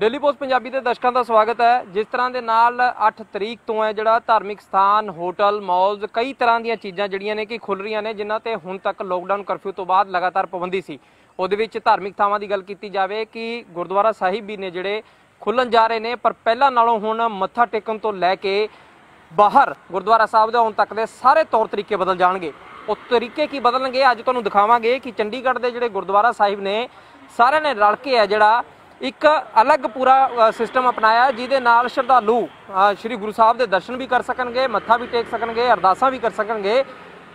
Daily post Punjabi के दर्शकों का स्वागत है। जिस तरह के नाल 8 तरीक तो है जोड़ा धार्मिक स्थान होटल मॉल्स कई तरह दी चीज़ां जिहड़ियां ने कि खुल रही ने जिन्हां ते हुण तक लॉकडाउन कर्फ्यू तो बाद लगातार पाबंदी सी। उहदे विच धार्मिक थावां की गल की जाए कि गुरुद्वारा साहिब भी ने जिहड़े खुलन जा रहे हैं, पर पहलां नालों हुण मत्था टेकण तो लैके बाहर गुरुद्वारा साहिब दे आउण तक दे सारे तौर तरीके बदल जाणगे। वो तरीके की बदलणगे अज तुहानूं दिखावांगे कि चंडीगढ़ के जिहड़े गुरुद्वारा साहिब ने सारे ने रल के है जिहड़ा एक अलग पूरा सिस्टम अपनाया जिहदे नाल श्रद्धालु श्री गुरु साहब के दर्शन भी कर सकणगे, मत्था भी टेक सकणगे, अरदासां भी कर सकणगे,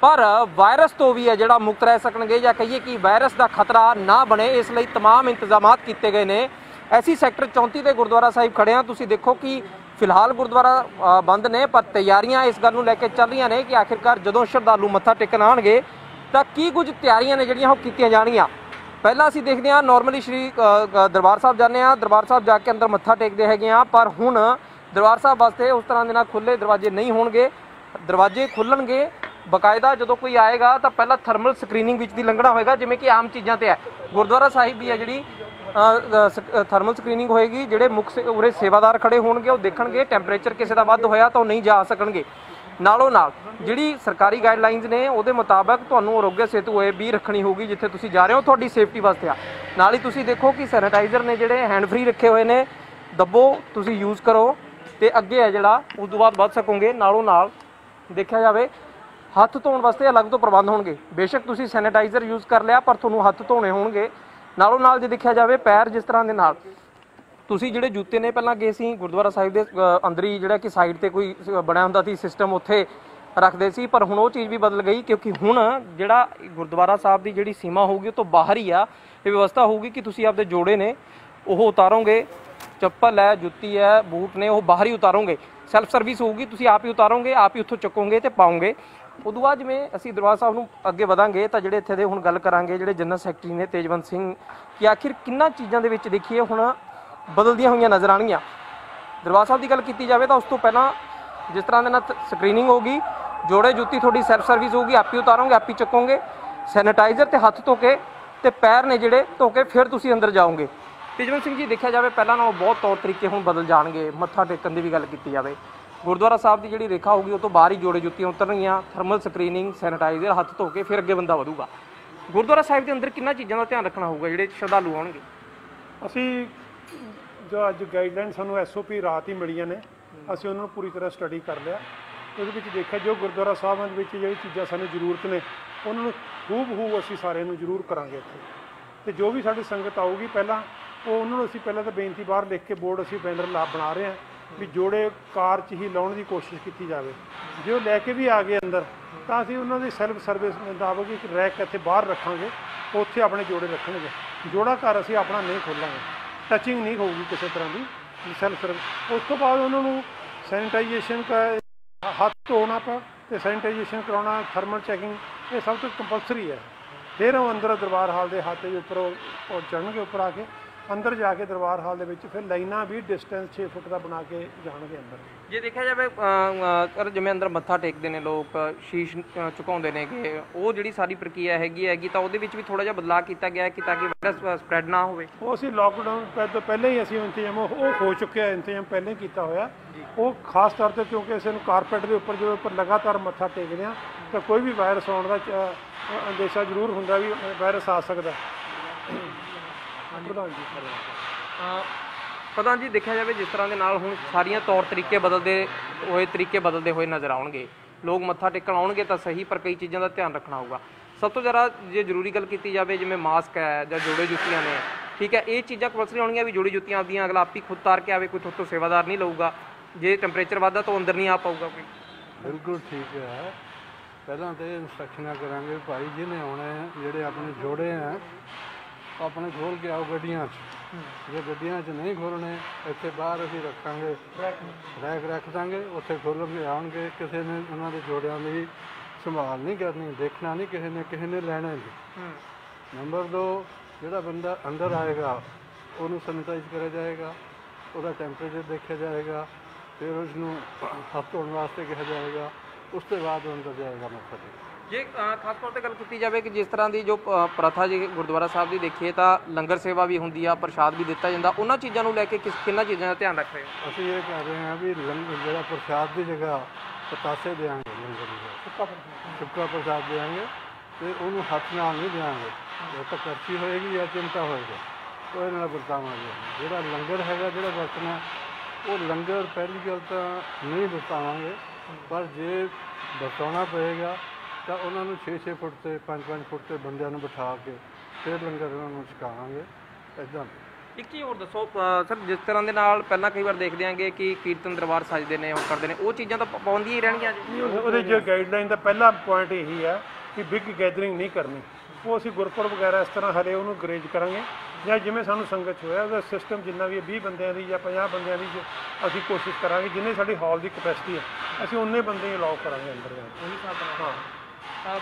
पर वायरस तो भी है जिहड़ा मुक्त रह सकणगे या कहिए कि वायरस का खतरा ना बने इसलिए तमाम इंतजामात किए गए हैं। ऐसी सैक्टर 34 के गुरुद्वारा साहिब खड़े हैं। तुसीं देखो कि फिलहाल गुरुद्वारा बंद ने, पर तैयारियां इस गल नूं लैके चल रही ने कि आखिरकार जदों श्रद्धालु मत्था टेकण आउणगे तां की कुछ तैयारियां ने जिहड़ियां ओह कीतीआं जाणगीआं। पहला असीं देखते हैं नॉर्मली श्री दरबार साहब जाने, दरबार साहब जाके अंदर मत्था टेकते हैं, पर हुण दरबार साहब वास्ते उस तरह के खुले दरवाजे नहीं होणगे। दरवाजे खुलणगे बकायदा जो कोई आएगा तो पहला थर्मल स्क्रीनिंग विच दी लंघना होएगा, जिवें कि आम चीज़ां ते है। गुरुद्वारा साहिब भी है जिहड़ी थर्मल स्क्रीनिंग होएगी, जिहड़े मुख उरे सेवादार खड़े होणगे वो देखणगे टैंपरेचर किसी का वध होया तो नहीं जा सकणगे। नालों नाल जिहड़ी सरकारी गाइडलाइनस ने उहदे मुताबक तुहानूं आरोग्य सेतु होए भी रखनी होगी जिथे तुसीं जा रहे हो, तुहाडी सेफ्टी वास्ते आ। नाल ही तुसीं देखो कि सैनिटाइजर ने जिहड़े हैंड फ्री रखे हुए ने, दब्बो तुसीं यूज़ करो तो अगे है जिहड़ा उस तो बाद वध सकोगे। नालों नाल देखा जाए हत्थ धोण वास्ते अलग तो प्रबंध होणगे। बेशक तुसीं सैनिटाइजर यूज़ कर लिया पर तुहानूं हत्थ धोने होणगे। नालों नाल जे देखा जाए पैर जिस तरह के नाल तुसीं जिहड़े जूते ने पहलां गए सी गुरुद्वारा साहिब के अंदर ही जिहड़ा कि साइड ते कोई बणिया हुंदा सी सिस्टम उत्थे रखते सी, पर हुण वो चीज़ भी बदल गई क्योंकि हुण जिहड़ा गुरुद्वारा साहिब की जिहड़ी सीमा होगी तो बाहर ही आ ये व्यवस्था होगी कि तुसीं आपदे जोड़े ने वो उतारोगे, चप्पल है जुत्ती है बूट ने वो बाहर ही उतारोगे। सैल्फ सर्विस होगी, तुसीं आप ही उतारोगे, आप ही उत्थों चुकोगे तो पाओगे। उदों बाद जिवें असीं दरबार साहिब नूं अगे वधांगे तो जिहड़े इत्थे दे हुण गल करांगे जिहड़े जनरल सैकटरी ने तेजवंत सिंह कि आखिर किन्ना चीज़ां दे विच देखिए हुण बदलदियां होईयां नज़र आउणगीआं। दरबार साहिब की गल की जाए तो उस तो पहलां जिस तरह के नाल स्क्रीनिंग होगी, जोड़े जुत्ती थोड़ी सैल्फ सर्विस होगी, आप ही उतारोगे आप ही चुकोगे, सैनिटाइजर तो हत्थ धो के ते पैर ने जिहड़े धो के फिर तुसीं अंदर जाओगे। तेजवंत सिंह जी देखा जाए पहलां नालों बहुत तौर तरीके हुण बदल जाणगे। मत्था टेकण की भी गल की जाए गुरुद्वारा साहब की जिहड़ी रेखा होगी वो तो बाहर ही जोड़े जुत्तियां उतरनगियां, थर्मल स्क्रीनिंग सैनिटाइजर हत्थ धो के फिर अगे बंदा वधूगा। गुरुद्वारा साहिब के अंदर किन्ना चीज़ों का ध्यान रखना होगा जिहड़े श्रद्धालु आउणगे। ਅਸੀਂ जो अज गाइडलाइन सानू SOP रात ही मिलियां ने, ਅਸੀਂ ਉਹਨਾਂ ਨੂੰ पूरी तरह स्टडी कर लिया। ਉਹਦੇ ਵਿੱਚ ਦੇਖਿਆ जो गुरुद्वारा ਸਾਹਿਬਾਂ ਦੇ ਵਿੱਚ ਜਿਹੜੀ ਚੀਜ਼ਾਂ ਸਾਨੂੰ ਜ਼ਰੂਰਤ ਨੇ ਉਹਨਾਂ ਨੂੰ ਹੂਬਹੂ ਅਸੀਂ ਸਾਰਿਆਂ ਨੂੰ ਜ਼ਰੂਰ ਕਰਾਂਗੇ ਇੱਥੇ। ਤੇ ਜੋ ਵੀ ਸਾਡੀ ਸੰਗਤ ਆਊਗੀ ਪਹਿਲਾਂ ਉਹਨਾਂ ਨੂੰ ਅਸੀਂ ਪਹਿਲਾਂ ਤਾਂ ਬੇਨਤੀ ਬਾਹਰ ਲਿਖ ਕੇ ਬੋਰਡ ਅਸੀਂ ਬੈਨਰ ਬਣਾ ਰਹੇ ਹਾਂ ਵੀ ਜੋੜੇ ਕਾਰ 'ਚ ਹੀ ਲਾਉਣ ਦੀ ਕੋਸ਼ਿਸ਼ ਕੀਤੀ ਜਾਵੇ। ਜੇ ਉਹ ਲੈ ਕੇ ਵੀ ਆ ਗਏ ਅੰਦਰ ਤਾਂ ਅਸੀਂ ਉਹਨਾਂ ਦੀ ਸੈਲਫ ਸਰਵਿਸ ਮੁਤਾਬਕ ਇੱਕ ਰੈਕ ਇੱਥੇ ਬਾਹਰ ਰੱਖਾਂਗੇ, ਉੱਥੇ ਆਪਣੇ ਜੋੜੇ ਰੱਖਣਗੇ। ਜੋੜਾ ਘਰ ਅਸੀਂ ਆਪਣਾ ਨਹੀਂ ਖੋਲਾਂਗੇ, ਟਚਿੰਗ ਨਹੀਂ ਹੋਊਗੀ ਕਿਸੇ ਤਰ੍ਹਾਂ ਦੀ ਸੈਲਫ ਸਰਵਿਸ। ਉਸ ਤੋਂ ਬਾਅਦ ਉਹਨਾਂ ਨੂੰ ਸੈਨੀਟਾਈਜੇਸ਼ਨ ਹੱਥ ਧੋਣਾ ਤੇ ਸੈਨੀਟਾਈਜੇਸ਼ਨ ਕਰਾਉਣਾ, ਥਰਮਲ ਚੈਕਿੰਗ ਇਹ ਸਭ ਤੋਂ ਕੰਪਲਸਰੀ ਹੈ। ਫਿਰ ਉਹ ਅੰਦਰ ਦਰਬਾਰ ਹਾਲ ਦੇ ਹੱਥ ਦੇ ਉੱਪਰ ਉਹ ਚੜ੍ਹਨਗੇ, ਉੱਪਰ ਆ ਕੇ अंदर जाके दरबार हाल दे विच फिर लाइनां भी डिस्टेंस 6 फुट का बना के जाणगे अंदर। जे देखा जाए सर जिवें अंदर मत्था टेकते हैं लोग, शीश झुकाउंदे ने कि वो जिहड़ी सारी प्रक्रिया हैगी तो उहदे विच भी थोड़ा जिहा बदलाव किया गया कि ताकि वायरस स्प्रैड ना होवे। वो असीं लॉकडाउन तो पहले ही असीं इंतजाम वो हो चुके इंतजाम पहले ही किया होया। वो खास तौर पर क्योंकि असीं कारपेट के उपर जो उपर लगातार मत्था टेकदे हां तो कोई भी वायरस आउण दा अंदेशा जरूर हुंदा भी वायरस आ सकदा। प्रधान जी देखा जाए जिस तरह के नाल हुण सारियां तौर तरीके बदलते हुए नज़र आउणगे। लोग मत्था टेकण आउणगे तो सही, पर कई चीज़ों का ध्यान रखना होगा। सब तो ज़्यादा जे जरूरी गल की जाए जिवें मास्क है या जोड़े जुत्तियां ने, ठीक है, ये चीज़ां कंपलसरी होणगियां भी। जोड़ी जुत्तियां आदियां अगला आप ही खुद तार के आवे, कोई थोड़े तो सेवादार नहीं लऊगा। जे टैंपरेचर वधदा तो अंदर नहीं आ पाऊगा कोई। बिल्कुल ठीक है। पहला तो इंस्ट्रक्शन करांगे भाई जिन्हें आना है जिहड़े अपने जोड़े हैं अपने खोल के आओ गड्डियां जो गड्डियां नहीं खोलने इतने बाहर असीं रखांगे, रैक रख देंगे, उत्थे खोल के आउणगे। किसी ने उन्होंने जोड़ियां की संभाल नहीं करनी, देखना नहीं किसी ने लैना नहीं। नंबर 2 जिहड़ा बंदा अंदर आएगा उन्होंने सैनिटाइज करा जाएगा, उसका टैंपरेचर देखा जाएगा, फिर उसनूं हत्थ धोने वास्ते कहा जाएगा, उसके बाद अंदर जाएगा मत्था टेकण। ਜੇ ਖਾਸ ਤੌਰ ਤੇ ਗੱਲ ਕੀਤੀ ਜਾਵੇ ਕਿ ਜਿਸ ਤਰ੍ਹਾਂ ਦੀ ਜੋ ਪ੍ਰਥਾ ਜੀ ਗੁਰਦੁਆਰਾ ਸਾਹਿਬ ਦੀ ਦੇਖੀਏ ਤਾਂ ਲੰਗਰ ਸੇਵਾ ਵੀ ਹੁੰਦੀ ਆ, ਪ੍ਰਸ਼ਾਦ ਵੀ ਦਿੱਤਾ ਜਾਂਦਾ, ਉਹਨਾਂ ਚੀਜ਼ਾਂ ਨੂੰ ਲੈ ਕੇ ਕਿੰਨਾ ਚੀਜ਼ਾਂ ਦਾ ਧਿਆਨ ਰੱਖ ਰਹੇ ਹੋ? ਅਸੀਂ ਇਹ ਕਹਿ ਰਹੇ ਹਾਂ ਵੀ ਲੰਗਰ ਜਿਹੜਾ ਪ੍ਰਸ਼ਾਦ ਦੀ ਜਗ੍ਹਾ ਪਤਾਸੇ ਦੇਵਾਂਗੇ, ਲੰਗਰ ਦੀ ਸੁੱਕਾ ਪ੍ਰਸ਼ਾਦ ਦੇਵਾਂਗੇ ਤੇ ਉਹਨੂੰ ਹੱਥ ਨਾਲ ਨਹੀਂ ਦੇਵਾਂਗੇ। ਉਹ ਤਾਂ ਕਰਛੀ ਹੋਏਗੀ ਜਾਂ ਚਿਮਟਾ ਹੋਏਗਾ, ਉਹ ਇਹਦੇ ਨਾਲ ਵਰਤਾਵਾਂਗੇ। ਜਿਹੜਾ ਲੰਗਰ ਹੈਗਾ, ਜਿਹੜਾ ਵਰਤਣਾ, ਉਹ ਲੰਗਰ ਪਹਿਲੀ ਗੱਲ ਤਾਂ ਨਹੀਂ ਵਰਤਾਵਾਂਗੇ, ਪਰ ਜੇ ਵਰਤਾਉਣਾ ਪਏਗਾ ਤਾਂ ਉਹਨਾਂ ਨੂੰ 6-6 ਫੁੱਟ ਤੇ 5-5 ਫੁੱਟ ਤੇ ਬੰਦਿਆਂ ਨੂੰ ਬਿਠਾ ਕੇ ਫਿਰ ਲੰਗਰ ਉਹਨਾਂ ਨੂੰ ਛਕਾਵਾਂਗੇ। ਇੱਦਾਂ ਇੱਕ ਚੀਜ਼ ਹੋਰ ਦੱਸੋ ਸਰ, ਜਿਸ ਤਰ੍ਹਾਂ ਦੇ ਨਾਲ ਪਹਿਲਾਂ ਕਈ ਵਾਰ ਦੇਖਦੇ ਆਂਗੇ ਕਿ ਕੀਰਤਨ ਦਰਬਾਰ ਸਜਦੇ ਨੇ, ਉਹ ਕਰਦੇ ਨੇ, ਉਹ ਚੀਜ਼ਾਂ ਤਾਂ ਪਾਬੰਦੀਆਂ ਹੀ ਰਹਿਣਗੀਆਂ ਜੀ? ਉਹਦੇ ਜੋ ਗਾਈਡਲਾਈਨ ਦਾ ਪਹਿਲਾ ਪੁਆਇੰਟ ਇਹੀ ਹੈ ਕਿ ਬਿਗ ਗੈਦਰਿੰਗ ਨਹੀਂ ਕਰਨੀ। ਉਹ ਅਸੀਂ ਗੁਰਪੁਰਬ ਵਗੈਰਾ ਇਸ ਤਰ੍ਹਾਂ ਹਲੇ ਉਹਨੂੰ ਗਰੇਜ ਕਰਾਂਗੇ, ਜਾਂ ਜਿਵੇਂ ਸਾਨੂੰ ਸੰਗਤ 'ਚ ਹੋਇਆ ਉਹਦਾ ਸਿਸਟਮ ਜਿੰਨਾ ਵੀ 20 ਬੰਦਿਆਂ ਦੀ ਜਾਂ 50 ਬੰਦਿਆਂ ਦੀ ਅਸੀਂ ਕੋਸ਼ਿਸ਼ ਕਰਾਂਗੇ, ਜਿੰਨੇ ਸਾਡੀ ਹਾਲ ਦੀ ਕਪੈਸਿਟੀ ਹੈ ਅਸੀਂ ਉਨੇ ਬੰਦੇ ਅਲਾਉ ਕਰਾਂਗੇ ਅੰਦਰ ਹਾਂ।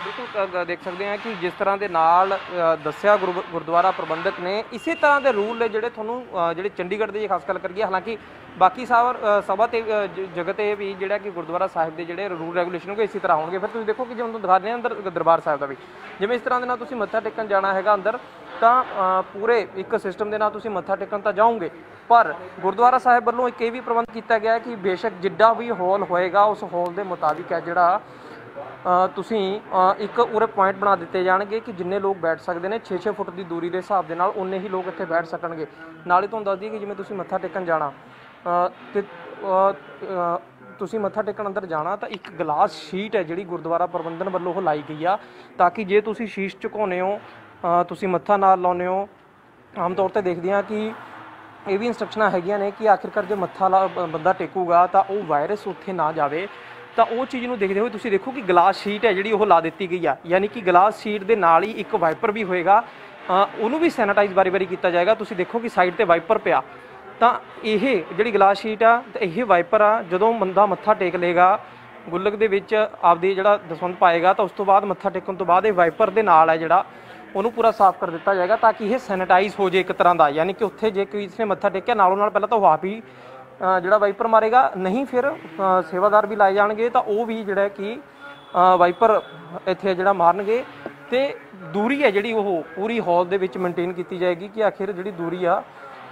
ਬਿਲਕੁਲ ਦੇਖ ਸਕਦੇ ਹਾਂ ਕਿ ਜਿਸ ਤਰ੍ਹਾਂ ਦੇ ਨਾਲ ਦੱਸਿਆ ਗੁਰਦੁਆਰਾ ਪ੍ਰਬੰਧਕ ਨੇ, ਇਸੇ ਤਰ੍ਹਾਂ ਦੇ ਰੂਲ ਨੇ ਜਿਹੜੇ ਤੁਹਾਨੂੰ ਜਿਹੜੇ ਚੰਡੀਗੜ੍ਹ ਦੇ ਜੇ ਖਾਸ ਗੱਲ ਕਰੀਏ, ਹਾਲਾਂਕਿ ਬਾਕੀ ਸਭਾ ਤੇ ਜਗ੍ਹਾ 'ਤੇ ਵੀ ਜਿਹੜਾ ਕਿ ਗੁਰਦੁਆਰਾ ਸਾਹਿਬ ਦੇ ਜਿਹੜੇ ਰੂਲ ਰੈਗੂਲੇਸ਼ਨ ਹੋਗੇ ਇਸੇ ਤਰ੍ਹਾਂ ਹੋਣਗੇ। ਫਿਰ ਤੁਸੀਂ ਦੇਖੋ ਕਿ ਜਿਵੇਂ ਤੁਹਾਨੂੰ ਦਿਖਾ ਰਹੇ ਹਾਂ ਅੰਦਰ ਦਰਬਾਰ ਸਾਹਿਬ ਦਾ ਵੀ, ਜਿਵੇਂ ਇਸ ਤਰ੍ਹਾਂ ਦੇ ਨਾਲ ਤੁਸੀਂ ਮੱਥਾ ਟੇਕਣ ਜਾਣਾ ਹੈਗਾ ਅੰਦਰ, ਤਾਂ ਪੂਰੇ ਇੱਕ ਸਿਸਟਮ ਦੇ ਨਾਲ ਤੁਸੀਂ ਮੱਥਾ ਟੇਕਣ ਤਾਂ ਜਾਓਗੇ, ਪਰ ਗੁਰਦੁਆਰਾ ਸਾਹਿਬ ਵੱਲੋਂ ਇੱਕ ਇਹ ਵੀ ਪ੍ਰਬੰਧ ਕੀਤਾ ਗਿਆ ਕਿ ਬੇਸ਼ੱਕ ਜਿੱਡਾ ਵੀ ਹਾਲ ਹੋਏਗਾ ਉਸ ਹਾਲ ਦੇ ਮੁਤਾਬਿਕ ਹੈ ਜਿਹੜਾ ਤੁਸੀਂ ਇੱਕ ਉਰੇ ਪੁਆਇੰਟ ਬਣਾ ਦਿੱਤੇ ਜਾਣਗੇ ਕਿ ਜਿੰਨੇ ਲੋਕ ਬੈਠ ਸਕਦੇ ਨੇ 6-6 ਫੁੱਟ ਦੀ ਦੂਰੀ ਦੇ ਹਿਸਾਬ ਦੇ ਨਾਲ ਉਨੇ ਹੀ ਲੋਕ ਇੱਥੇ ਬੈਠ ਸਕਣਗੇ। ਨਾਲੇ ਤੁਹਾਨੂੰ ਦੱਸ ਦਈਏ ਕਿ ਜਿਵੇਂ ਤੁਸੀਂ ਮੱਥਾ ਟੇਕਣ ਜਾਣਾ ਤੇ ਤੁਸੀਂ ਮੱਥਾ ਟੇਕਣ ਅੰਦਰ ਜਾਣਾ ਤਾਂ ਇੱਕ ਗਲਾਸ ਸ਼ੀਟ ਹੈ ਜਿਹੜੀ ਗੁਰਦੁਆਰਾ ਪ੍ਰਬੰਧਨ ਵੱਲੋਂ ਉਹ ਲਾਈ ਗਈ ਆ, ਤਾਂ ਕਿ ਜੇ ਤੁਸੀਂ ਸ਼ੀਸ਼ ਝੁਕਾਉਂਦੇ ਹੋ, ਤੁਸੀਂ ਮੱਥਾ ਨਾਲ ਲਾਉਂਦੇ ਹੋ, ਆਮ ਤੌਰ ਤੇ ਦੇਖਦੇ ਹਾਂ ਕਿ ਇਹ ਵੀ ਇੰਸਟਰਕਸ਼ਨਾਂ ਹੈਗੀਆਂ ਨੇ ਕਿ ਆਖਿਰਕਾਰ ਜੇ ਮੱਥਾ ਬੰਦਾ ਟੇਕੂਗਾ ਤਾਂ ਉਹ ਵਾਇਰਸ ਉੱਥੇ ਨਾ ਜਾਵੇ। ਤਾਂ ਉਹ ਚੀਜ਼ ਨੂੰ ਦੇਖਦੇ ਹੋਏ ਤੁਸੀਂ ਦੇਖੋ ਕਿ ਗਲਾਸ ਸ਼ੀਟ ਹੈ ਜਿਹੜੀ ਉਹ ਲਾ ਦਿੱਤੀ ਗਈ ਆ, ਯਾਨੀ ਕਿ ਗਲਾਸ ਸ਼ੀਟ ਦੇ ਨਾਲ ਹੀ ਇੱਕ ਵਾਈਪਰ ਵੀ ਹੋਏਗਾ, ਉਹਨੂੰ ਵੀ ਸੈਨੀਟਾਈਜ਼ ਵਾਰੀ ਕੀਤਾ ਜਾਏਗਾ। ਤੁਸੀਂ ਦੇਖੋ ਕਿ ਸਾਈਡ ਤੇ ਵਾਈਪਰ ਪਿਆ, ਤਾਂ ਇਹ ਜਿਹੜੀ ਗਲਾਸ ਸ਼ੀਟ ਆ ਤੇ ਇਹ ਵਾਈਪਰ ਆ, ਜਦੋਂ ਬੰਦਾ ਮੱਥਾ ਟੇਕ ਲੇਗਾ ਗੁੱਲਕ ਦੇ ਵਿੱਚ ਆਪਦੀ ਜਿਹੜਾ ਦਸਵੰਧ ਪਾਏਗਾ ਤਾਂ ਉਸ ਤੋਂ ਬਾਅਦ ਮੱਥਾ ਟੇਕਣ ਤੋਂ ਬਾਅਦ ਇਹ ਵਾਈਪਰ ਦੇ ਨਾਲ ਹੈ ਜਿਹੜਾ ਉਹਨੂੰ ਪੂਰਾ ਸਾਫ਼ ਕਰ ਦਿੱਤਾ ਜਾਏਗਾ, ਤਾਂ ਕਿ ਇਹ ਸੈਨੀਟਾਈਜ਼ ਹੋ ਜਾਏ ਇੱਕ ਤਰ੍ਹਾਂ ਦਾ। ਯਾਨੀ ਕਿ ਉੱਥੇ ਜੇ ਕੋਈ ਇਸਨੇ ਮੱਥਾ ਟੇਕਿਆ ਨਾਲੋਂ ਨਾਲ ਪਹਿਲਾਂ ਤਾਂ ਉਹ ਆਪ ਹੀ ਜਿਹੜਾ ਵਾਈਪਰ ਮਾਰੇਗਾ, ਨਹੀਂ ਫਿਰ ਸੇਵਾਦਾਰ ਵੀ ਲਾਏ ਜਾਣਗੇ ਤਾਂ ਉਹ ਵੀ ਜਿਹੜਾ ਕਿ ਵਾਈਪਰ ਇੱਥੇ ਜਿਹੜਾ ਮਾਰਨਗੇ। ਤੇ ਦੂਰੀ ਹੈ ਜਿਹੜੀ ਉਹ ਪੂਰੀ ਹਾਲ ਦੇ ਵਿੱਚ ਮੇਨਟੇਨ ਕੀਤੀ ਜਾਏਗੀ ਕਿ ਆਖਿਰ ਜਿਹੜੀ ਦੂਰੀ ਆ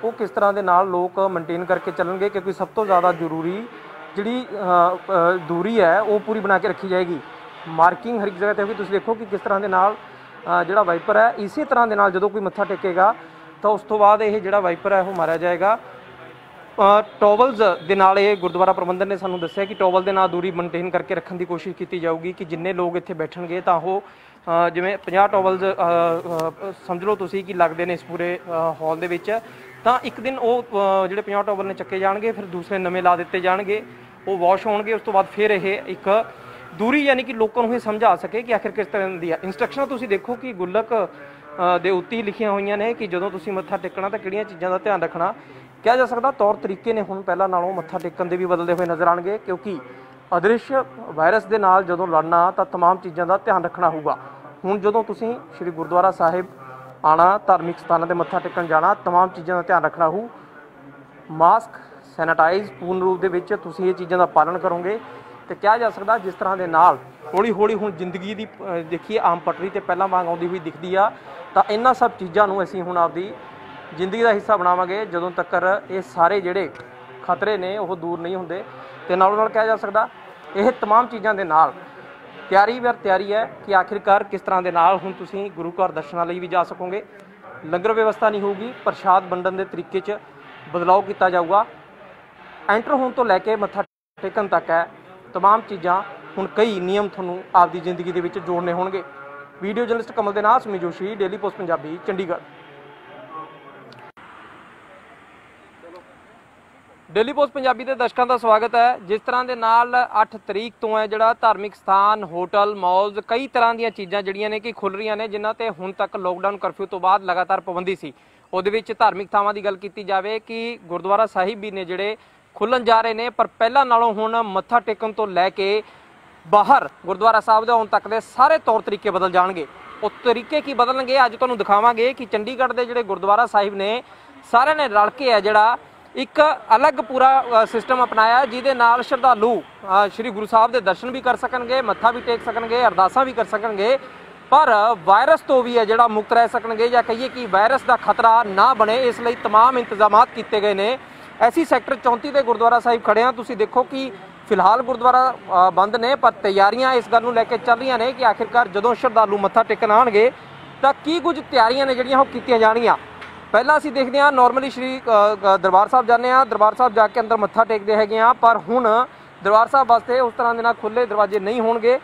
ਉਹ ਕਿਸ ਤਰ੍ਹਾਂ ਦੇ ਨਾਲ ਲੋਕ ਮੇਨਟੇਨ ਕਰਕੇ ਚੱਲਣਗੇ, ਕਿਉਂਕਿ ਸਭ ਤੋਂ ਜ਼ਿਆਦਾ ਜ਼ਰੂਰੀ ਜਿਹੜੀ ਦੂਰੀ ਹੈ ਉਹ ਪੂਰੀ ਬਣਾ ਕੇ ਰੱਖੀ ਜਾਏਗੀ। ਮਾਰਕਿੰਗ ਹਰ ਇੱਕ ਜਗ੍ਹਾ 'ਤੇ ਹੋਗੀ। ਤੁਸੀਂ ਦੇਖੋ ਕਿ ਕਿਸ ਤਰ੍ਹਾਂ ਦੇ ਨਾਲ ਜਿਹੜਾ ਵਾਈਪਰ ਹੈ ਇਸੇ ਤਰ੍ਹਾਂ ਦੇ ਨਾਲ ਜਦੋਂ ਕੋਈ ਮੱਥਾ ਟੇਕੇਗਾ ਤਾਂ ਉਸ ਤੋਂ ਬਾਅਦ ਇਹ ਜਿਹੜਾ ਵਾਈਪਰ ਹੈ ਉਹ ਮਾਰਿਆ ਜਾਏਗਾ। ਟੋਵਲਸ ਦੇ ਨਾਲ ਇਹ ਗੁਰਦੁਆਰਾ ਪ੍ਰਬੰਧਨ ਨੇ ਸਾਨੂੰ ਦੱਸਿਆ ਕਿ ਟੋਵਲ ਦੇ ਨਾਲ ਦੂਰੀ ਮੇਨਟੇਨ ਕਰਕੇ ਰੱਖਣ ਦੀ ਕੋਸ਼ਿਸ਼ ਕੀਤੀ ਜਾਊਗੀ ਕਿ ਜਿੰਨੇ ਲੋਕ ਇੱਥੇ ਬੈਠਣਗੇ ਤਾਂ ਉਹ ਜਿਵੇਂ 50 ਟੋਵਲਸ ਸਮਝ ਲਓ ਤੁਸੀਂ ਕਿ ਲੱਗਦੇ ਨੇ ਇਸ ਪੂਰੇ ਹਾਲ ਦੇ ਵਿੱਚ, ਤਾਂ ਇੱਕ ਦਿਨ ਉਹ ਜਿਹੜੇ 50 ਟੋਵਲ ਨੇ ਚੱਕੇ ਜਾਣਗੇ, ਫਿਰ ਦੂਸਰੇ ਨਵੇਂ ਲਾ ਦਿੱਤੇ ਜਾਣਗੇ, ਉਹ ਵਾਸ਼ ਹੋਣਗੇ। ਉਸ ਤੋਂ ਬਾਅਦ ਫਿਰ ਇਹ ਇੱਕ ਦੂਰੀ ਯਾਨੀ ਕਿ ਲੋਕਾਂ ਨੂੰ ਇਹ ਸਮਝਾ ਸਕੇ ਕਿ ਆਖਿਰ ਕਿਸ ਤਰ੍ਹਾਂ ਦੀ ਆ। ਇੰਸਟਰਕਸ਼ਨਾਂ ਤੁਸੀਂ ਦੇਖੋ ਕਿ ਗੁੱਲਕ ਦੇ ਉੱਤੇ ਹੀ ਲਿਖੀਆਂ ਹੋਈਆਂ ਨੇ ਕਿ ਜਦੋਂ ਤੁਸੀਂ ਮੱਥਾ ਟੇਕਣਾ ਤਾਂ ਕਿਹੜੀਆਂ ਚੀਜ਼ਾਂ ਦਾ ਧਿਆਨ ਰੱਖਣਾ। ਕਿਹਾ ਜਾ ਸਕਦਾ ਤੌਰ ਤਰੀਕੇ ਨੇ ਹੁਣ ਪਹਿਲਾਂ ਨਾਲੋਂ ਮੱਥਾ ਟੇਕਣ ਦੇ ਵੀ ਬਦਲਦੇ ਹੋਏ ਨਜ਼ਰ ਆਉਣਗੇ, ਕਿਉਂਕਿ ਅਦ੍ਰਿਸ਼ ਵਾਇਰਸ ਦੇ ਨਾਲ ਜਦੋਂ ਲੜਨਾ ਤਾਂ ਤਮਾਮ ਚੀਜ਼ਾਂ ਦਾ ਧਿਆਨ ਰੱਖਣਾ ਹੋਊਗਾ। ਹੁਣ ਜਦੋਂ ਤੁਸੀਂ ਸ਼੍ਰੀ ਗੁਰਦੁਆਰਾ ਸਾਹਿਬ ਆਉਣਾ, ਧਾਰਮਿਕ ਸਥਾਨਾਂ 'ਤੇ ਮੱਥਾ ਟੇਕਣ ਜਾਣਾ, ਤਮਾਮ ਚੀਜ਼ਾਂ ਦਾ ਧਿਆਨ ਰੱਖਣਾ ਹੋਊ। ਮਾਸਕ, ਸੈਨੀਟਾਈਜ਼ ਪੂਰਨ ਰੂਪ ਦੇ ਵਿੱਚ ਤੁਸੀਂ ਇਹ ਚੀਜ਼ਾਂ ਦਾ ਪਾਲਣ ਕਰੋਗੇ ਤੇ ਕਿਹਾ ਜਾ ਸਕਦਾ ਜਿਸ ਤਰ੍ਹਾਂ ਦੇ ਨਾਲ ਹੌਲੀ ਹੌਲੀ ਹੁਣ ਜ਼ਿੰਦਗੀ ਦੀ ਦੇਖੀਏ ਆਮ ਪਟੜੀ ਤੇ ਪਹਿਲਾਂ ਵਾਂਗ ਆਉਂਦੀ ਹੋਈ ਦਿਖਦੀ ਆ, ਤਾਂ ਇਹਨਾਂ ਸਭ ਚੀਜ਼ਾਂ ਨੂੰ ਅਸੀਂ ਹੁਣ ਆਪਦੀ ਜ਼ਿੰਦਗੀ ਦਾ ਹਿੱਸਾ ਬਣਾਵਾਂਗੇ ਜਦੋਂ ਤੱਕ ਇਹ ਸਾਰੇ ਜਿਹੜੇ ਖਤਰੇ ਨੇ ਉਹ ਦੂਰ ਨਹੀਂ ਹੁੰਦੇ। ਤੇ ਨਾਲੋਂ ਨਾਲ ਕਿਹਾ ਜਾ ਸਕਦਾ ਇਹ तमाम ਚੀਜ਼ਾਂ ਦੇ ਨਾਲ ਤਿਆਰੀ ਹੈ ਕਿ ਆਖਿਰਕਾਰ ਕਿਸ ਤਰ੍ਹਾਂ ਦੇ ਨਾਲ ਹੁਣ ਤੁਸੀਂ ਗੁਰੂ ਘਰ ਦਰਸ਼ਨਾਂ ਲਈ ਵੀ ਜਾ ਸਕੋਗੇ। ਲੰਗਰ ਵਿਵਸਥਾ ਨਹੀਂ ਹੋਊਗੀ, ਪ੍ਰਸ਼ਾਦ ਵੰਡਣ ਦੇ ਤਰੀਕੇ 'ਚ ਬਦਲਾਅ ਕੀਤਾ ਜਾਊਗਾ। ਐਂਟਰ ਹੋਣ ਤੋਂ ਲੈ ਕੇ ਮੱਥਾ ਟੇਕਣ ਤੱਕ ਹੈ तमाम ਚੀਜ਼ਾਂ ਹੁਣ ਕਈ ਨਿਯਮ ਤੁਹਾਨੂੰ ਆਪਦੀ ਜ਼ਿੰਦਗੀ ਦੇ ਵਿੱਚ ਜੋੜਨੇ ਹੋਣਗੇ। ਵੀਡੀਓ ਜਰਨਲਿਸਟ ਕਮਲ ਦੇ ਨਾਲ Sumi Joshi, daily post Punjabi, Chandigarh. Daily post Punjabi ਦੇ ਦਰਸ਼ਕਾਂ ਦਾ ਸਵਾਗਤ ਹੈ। ਜਿਸ ਤਰ੍ਹਾਂ ਦੇ ਨਾਲ 8 ਤਰੀਕ ਤੋਂ ਹੈ ਜਿਹੜਾ ਧਾਰਮਿਕ ਸਥਾਨ, ਹੋਟਲ, ਮਾਲਸ, ਕਈ ਤਰ੍ਹਾਂ ਦੀਆਂ ਚੀਜ਼ਾਂ ਜਿਹੜੀਆਂ ਨੇ ਕਿ ਖੁੱਲ ਰਹੀਆਂ ਨੇ, ਜਿਨ੍ਹਾਂ ਤੇ ਹੁਣ ਤੱਕ ਲੋਕਡਾਊਨ ਕਰਫਿਊ ਤੋਂ ਬਾਅਦ ਲਗਾਤਾਰ ਪਾਬੰਦੀ ਸੀ। ਉਹਦੇ ਵਿੱਚ ਧਾਰਮਿਕ ਥਾਵਾਂ ਦੀ ਗੱਲ ਕੀਤੀ ਜਾਵੇ ਕਿ ਗੁਰਦੁਆਰਾ ਸਾਹਿਬ ਵੀ ਨੇ ਜਿਹੜੇ ਖੁੱਲ੍ਹਣ ਜਾ ਰਹੇ ਨੇ, ਪਰ ਪਹਿਲਾਂ ਨਾਲੋਂ ਹੁਣ ਮੱਥਾ ਟੇਕਣ ਤੋਂ ਲੈ ਕੇ ਬਾਹਰ ਗੁਰਦੁਆਰਾ ਸਾਹਿਬ ਦੇ ਆਉਣ ਤੱਕ ਦੇ ਸਾਰੇ ਤੌਰ ਤਰੀਕੇ ਬਦਲ ਜਾਣਗੇ। ਉਹ ਤਰੀਕੇ ਕੀ ਬਦਲਣਗੇ ਅੱਜ ਤੁਹਾਨੂੰ ਦਿਖਾਵਾਂਗੇ ਕਿ ਚੰਡੀਗੜ੍ਹ ਦੇ ਜਿਹੜੇ ਗੁਰਦੁਆਰਾ ਸਾਹਿਬ ਨੇ ਸਾਰਿਆਂ ਨੇ ਰਲ ਕੇ ਹੈ ਜਿਹੜਾ ਇੱਕ ਅਲੱਗ ਪੂਰਾ ਸਿਸਟਮ ਅਪਣਾਇਆ ਜਿਹਦੇ ਨਾਲ ਸ਼ਰਧਾਲੂ ਸ਼੍ਰੀ ਗੁਰੂ ਸਾਹਿਬ ਦੇ ਦਰਸ਼ਨ ਵੀ ਕਰ ਸਕਣਗੇ, ਮੱਥਾ ਵੀ ਟੇਕ ਸਕਣਗੇ, ਅਰਦਾਸਾਂ ਵੀ ਕਰ ਸਕਣਗੇ, ਪਰ ਵਾਇਰਸ ਤੋਂ ਵੀ ਹੈ ਜਿਹੜਾ ਮੁਕਤ ਰਹਿ ਸਕਣਗੇ, ਜਾਂ ਕਹੀਏ ਕਿ ਵਾਇਰਸ ਦਾ ਖਤਰਾ ਨਾ ਬਣੇ ਇਸ ਲਈ तमाम ਇੰਤਜ਼ਾਮਾਤ ਕੀਤੇ ਗਏ ਨੇ। ਐਸੀ ਸੈਕਟਰ 34 ਦੇ ਗੁਰਦੁਆਰਾ ਸਾਹਿਬ ਖੜੇ ਹਾਂ, ਤੁਸੀਂ ਦੇਖੋ ਕਿ ਫਿਲਹਾਲ ਗੁਰਦੁਆਰਾ ਬੰਦ ਨੇ, ਪਰ ਤਿਆਰੀਆਂ ਇਸ ਗੱਲ ਨੂੰ ਲੈ ਕੇ ਚੱਲ ਰਹੀਆਂ ਨੇ ਕਿ ਆਖਿਰਕਾਰ ਜਦੋਂ ਸ਼ਰਧਾਲੂ ਮੱਥਾ ਟੇਕਣ ਆਉਣਗੇ ਤਾਂ ਕੀ ਕੁਝ ਤਿਆਰੀਆਂ ਨੇ ਜਿਹੜੀਆਂ ਉਹ ਕੀਤੀਆਂ ਜਾਣਗੀਆਂ। ਪਹਿਲਾਂ ਅਸੀਂ ਦੇਖਦੇ ਹਾਂ ਨਾਰਮਲੀ ਸ਼੍ਰੀ ਦਰਬਾਰ ਸਾਹਿਬ ਜਾਂਦੇ ਹਾਂ, ਦਰਬਾਰ ਸਾਹਿਬ ਜਾ ਕੇ ਅੰਦਰ ਮੱਥਾ ਟੇਕਦੇ ਹੈਗੇ ਹਾਂ, ਪਰ ਹੁਣ ਦਰਬਾਰ ਸਾਹਿਬ ਵਾਸਤੇ ਉਸ ਤਰ੍ਹਾਂ ਦੇ ਨਾਲ ਖੁੱਲ੍ਹੇ ਦਰਵਾਜ਼ੇ ਨਹੀਂ ਹੋਣਗੇ।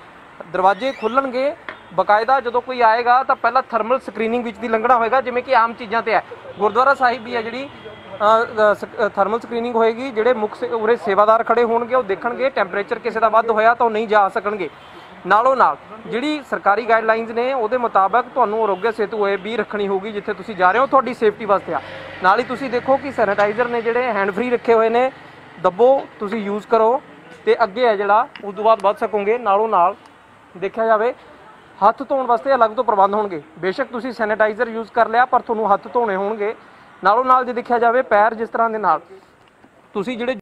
ਦਰਵਾਜ਼ੇ ਖੁੱਲ੍ਹਣਗੇ ਬਕਾਇਦਾ, ਜਦੋਂ ਕੋਈ ਆਏਗਾ ਤਾਂ ਪਹਿਲਾਂ ਥਰਮਲ ਸਕਰੀਨਿੰਗ ਵਿੱਚ ਦੀ ਲੰਘਣਾ ਹੋਏਗਾ, ਜਿਵੇਂ ਕਿ ਆਮ ਚੀਜ਼ਾਂ ਤੇ ਹੈ। ਗੁਰਦੁਆਰਾ ਸਾਹਿਬ ਵੀ ਹੈ ਜਿਹੜੀ ਥਰਮਲ ਸਕਰੀਨਿੰਗ ਹੋਏਗੀ, ਜਿਹੜੇ ਮੁੱਖ ਉਰੇ ਸੇਵਾਦਾਰ ਖੜੇ ਹੋਣਗੇ ਉਹ ਦੇਖਣਗੇ, ਟੈਂਪਰੇਚਰ ਕਿਸੇ ਦਾ ਵੱਧ ਹੋਇਆ ਤਾਂ ਉਹ ਨਹੀਂ ਜਾ ਸਕਣਗੇ। ਨਾਲੋਂ ਨਾਲ ਜਿਹੜੀ ਸਰਕਾਰੀ ਗਾਈਡਲਾਈਨਸ ਨੇ ਉਹਦੇ ਮੁਤਾਬਕ ਤੁਹਾਨੂੰ ਆਰੋਗਿਆ ਸੇਤੂ ਐਪ ਵੀ ਰੱਖਣੀ ਹੋਊਗੀ ਜਿੱਥੇ ਤੁਸੀਂ ਜਾ ਰਹੇ ਹੋ, ਤੁਹਾਡੀ ਸੇਫਟੀ ਵਾਸਤੇ ਆ। ਨਾਲ ਹੀ ਤੁਸੀਂ ਦੇਖੋ ਕਿ ਸੈਨੀਟਾਈਜ਼ਰ ਨੇ ਜਿਹੜੇ ਹੈਂਡ ਫ੍ਰੀ ਰੱਖੇ ਹੋਏ ਨੇ, ਦੱਬੋ ਤੁਸੀਂ ਯੂਜ਼ ਕਰੋ ਤੇ ਅੱਗੇ ਹੈ ਜਿਹੜਾ ਉਸ ਤੋਂ ਬਾਅਦ ਵੱਧ ਸਕੋਗੇ। ਨਾਲੋਂ ਨਾਲ ਦੇਖਿਆ ਜਾਵੇ ਹੱਥ ਧੋਣ ਵਾਸਤੇ ਅਲੱਗ ਤੋਂ ਪ੍ਰਬੰਧ ਹੋਣਗੇ। ਬੇਸ਼ੱਕ ਤੁਸੀਂ ਸੈਨੀਟਾਈਜ਼ਰ ਯੂਜ਼ ਕਰ ਲਿਆ ਪਰ ਤੁਹਾਨੂੰ ਹੱਥ ਧੋਣੇ ਹੋਣਗੇ। ਨਾਲੋਂ ਨਾਲ ਜੇ ਦੇਖਿਆ ਜਾਵੇ ਪੈਰ ਜਿਸ ਤਰ੍ਹਾਂ ਦੇ ਨਾਲ ਤੁਸੀਂ ਜਿਹੜੇ